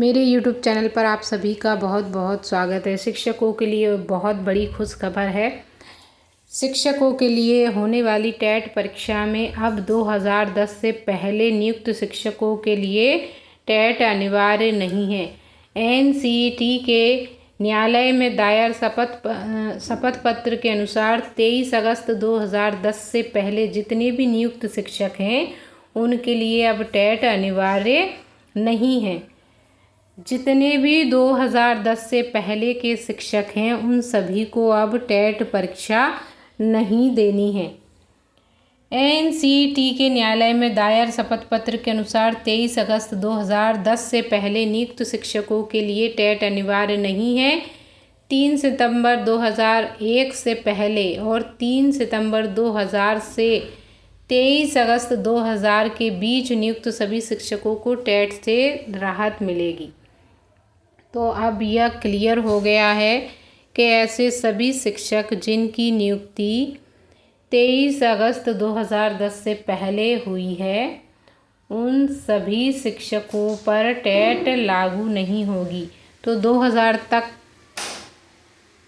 मेरे YouTube channel पर आप सभी का बहुत बहुत स्वागत है। शिक्षकों के लिए बहुत बड़ी खुशखबर है। शिक्षकों के लिए होने वाली टेट परीक्षा में अब 2010 से पहले नियुक्त शिक्षकों के लिए टेट अनिवार्य नहीं है। NCET के न्यायालय में दायर शपथ पत्र के अनुसार 23 अगस्त 2010 से पहले जितने भी नियुक्त शिक्षक हैं उनके लिए अब टेट अनिवार्य नहीं है। जितने भी 2010 से पहले के शिक्षक हैं उन सभी को अब टेट परीक्षा नहीं देनी है। NCET के न्यायालय में दायर शपथ पत्र के अनुसार 23 अगस्त 2010 से पहले नियुक्त शिक्षकों के लिए टेट अनिवार्य नहीं है। 3 सितंबर 2001 से पहले और 3 सितंबर 2000 से 23 अगस्त 2000 के बीच नियुक्त सभी शिक्षकों को टेट से राहत मिलेगी। तो अब यह क्लियर हो गया है कि ऐसे सभी शिक्षक जिनकी नियुक्ति 23 अगस्त 2010 से पहले हुई है उन सभी शिक्षकों पर टेट लागू नहीं होगी। तो 2000 तक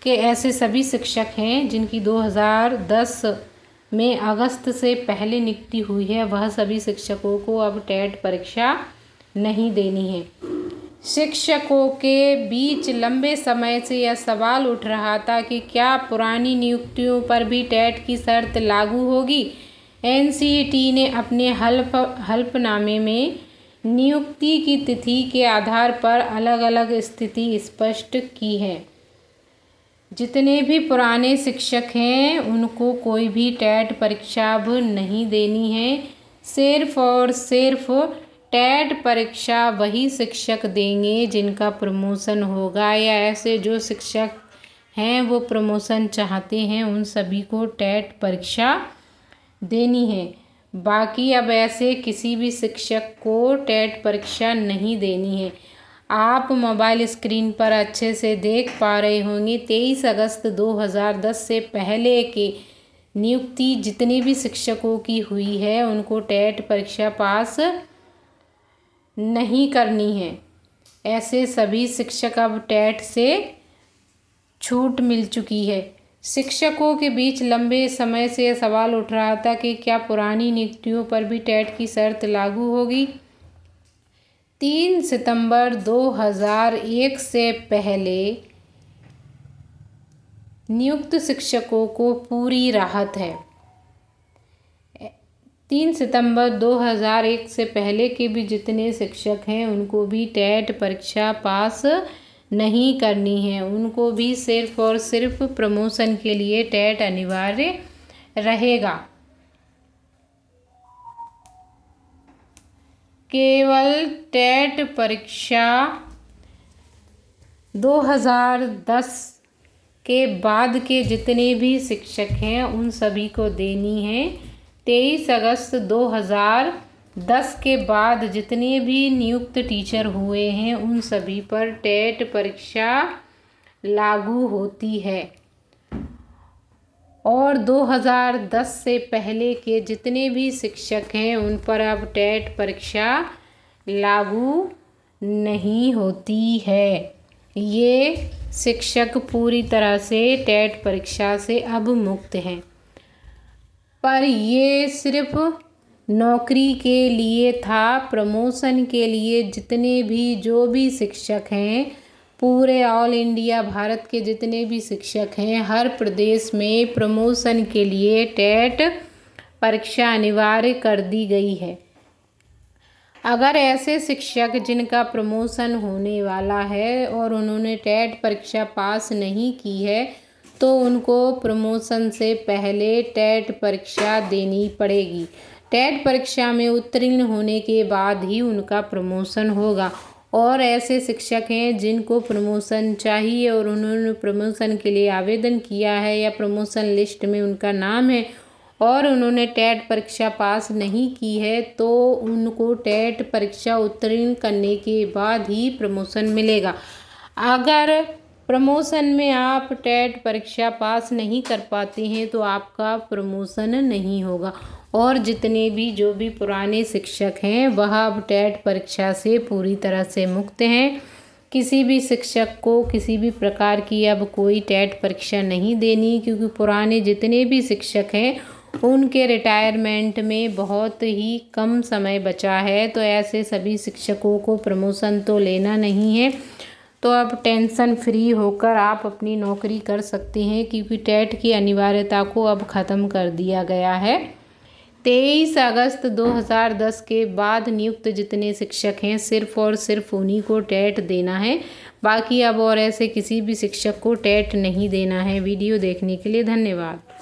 के ऐसे सभी शिक्षक हैं जिनकी 2010 में अगस्त से पहले नियुक्ति हुई है, वह सभी शिक्षकों को अब टेट परीक्षा नहीं देनी है। शिक्षकों के बीच लंबे समय से यह सवाल उठ रहा था कि क्या पुरानी नियुक्तियों पर भी टेट की शर्त लागू होगी। NCET ने अपने हल्फनामे में नियुक्ति की तिथि के आधार पर अलग अलग स्थिति स्पष्ट की है। जितने भी पुराने शिक्षक हैं उनको कोई भी टेट परीक्षा अब नहीं देनी है। सिर्फ और सिर्फ टेट परीक्षा वही शिक्षक देंगे जिनका प्रमोशन होगा या ऐसे जो शिक्षक हैं वो प्रमोशन चाहते हैं उन सभी को टेट परीक्षा देनी है। बाकी अब ऐसे किसी भी शिक्षक को टेट परीक्षा नहीं देनी है। आप मोबाइल स्क्रीन पर अच्छे से देख पा रहे होंगे 23 अगस्त 2010 से पहले के नियुक्ति जितने भी शिक्षकों की हुई है उनको टेट परीक्षा पास नहीं करनी है। ऐसे सभी शिक्षक अब टेट से छूट मिल चुकी है। शिक्षकों के बीच लंबे समय से यह सवाल उठ रहा था कि क्या पुरानी नियुक्तियों पर भी टेट की शर्त लागू होगी। 3 सितंबर 2001 से पहले नियुक्त शिक्षकों को पूरी राहत है। 3 सितंबर 2001 से पहले के भी जितने शिक्षक हैं उनको भी टेट परीक्षा पास नहीं करनी है। उनको भी सिर्फ और सिर्फ प्रमोशन के लिए टेट अनिवार्य रहेगा। केवल टेट परीक्षा 2010 के बाद के जितने भी शिक्षक हैं उन सभी को देनी है। 23 अगस्त 2010 के बाद जितने भी नियुक्त टीचर हुए हैं उन सभी पर टेट परीक्षा लागू होती है और 2010 से पहले के जितने भी शिक्षक हैं उन पर अब टेट परीक्षा लागू नहीं होती है। ये शिक्षक पूरी तरह से टेट परीक्षा से अब मुक्त हैं। पर ये सिर्फ नौकरी के लिए था। प्रमोशन के लिए जितने भी जो भी शिक्षक हैं पूरे ऑल इंडिया भारत के जितने भी शिक्षक हैं हर प्रदेश में प्रमोशन के लिए टेट परीक्षा अनिवार्य कर दी गई है। अगर ऐसे शिक्षक जिनका प्रमोशन होने वाला है और उन्होंने टेट परीक्षा पास नहीं की है तो उनको प्रमोशन से पहले टेट परीक्षा देनी पड़ेगी। टेट परीक्षा में उत्तीर्ण होने के बाद ही उनका प्रमोशन होगा। और ऐसे शिक्षक हैं जिनको प्रमोशन चाहिए और उन्होंने प्रमोशन के लिए आवेदन किया है या प्रमोशन लिस्ट में उनका नाम है और उन्होंने टेट परीक्षा पास नहीं की है तो उनको टेट परीक्षा उत्तीर्ण करने के बाद ही प्रमोशन मिलेगा। अगर प्रमोशन में आप टेट परीक्षा पास नहीं कर पाते हैं तो आपका प्रमोशन नहीं होगा और जितने भी जो भी पुराने शिक्षक हैं वह अब टेट परीक्षा से पूरी तरह से मुक्त हैं। किसी भी शिक्षक को किसी भी प्रकार की अब कोई टेट परीक्षा नहीं देनी, क्योंकि पुराने जितने भी शिक्षक हैं उनके रिटायरमेंट में बहुत ही कम समय बचा है। तो ऐसे सभी शिक्षकों को प्रमोशन तो लेना नहीं है, तो अब टेंशन फ्री होकर आप अपनी नौकरी कर सकते हैं, क्योंकि टेट की अनिवार्यता को अब ख़त्म कर दिया गया है। 23 अगस्त 2010 के बाद नियुक्त जितने शिक्षक हैं सिर्फ़ और सिर्फ उन्हीं को टेट देना है। बाकी अब और ऐसे किसी भी शिक्षक को टेट नहीं देना है। वीडियो देखने के लिए धन्यवाद।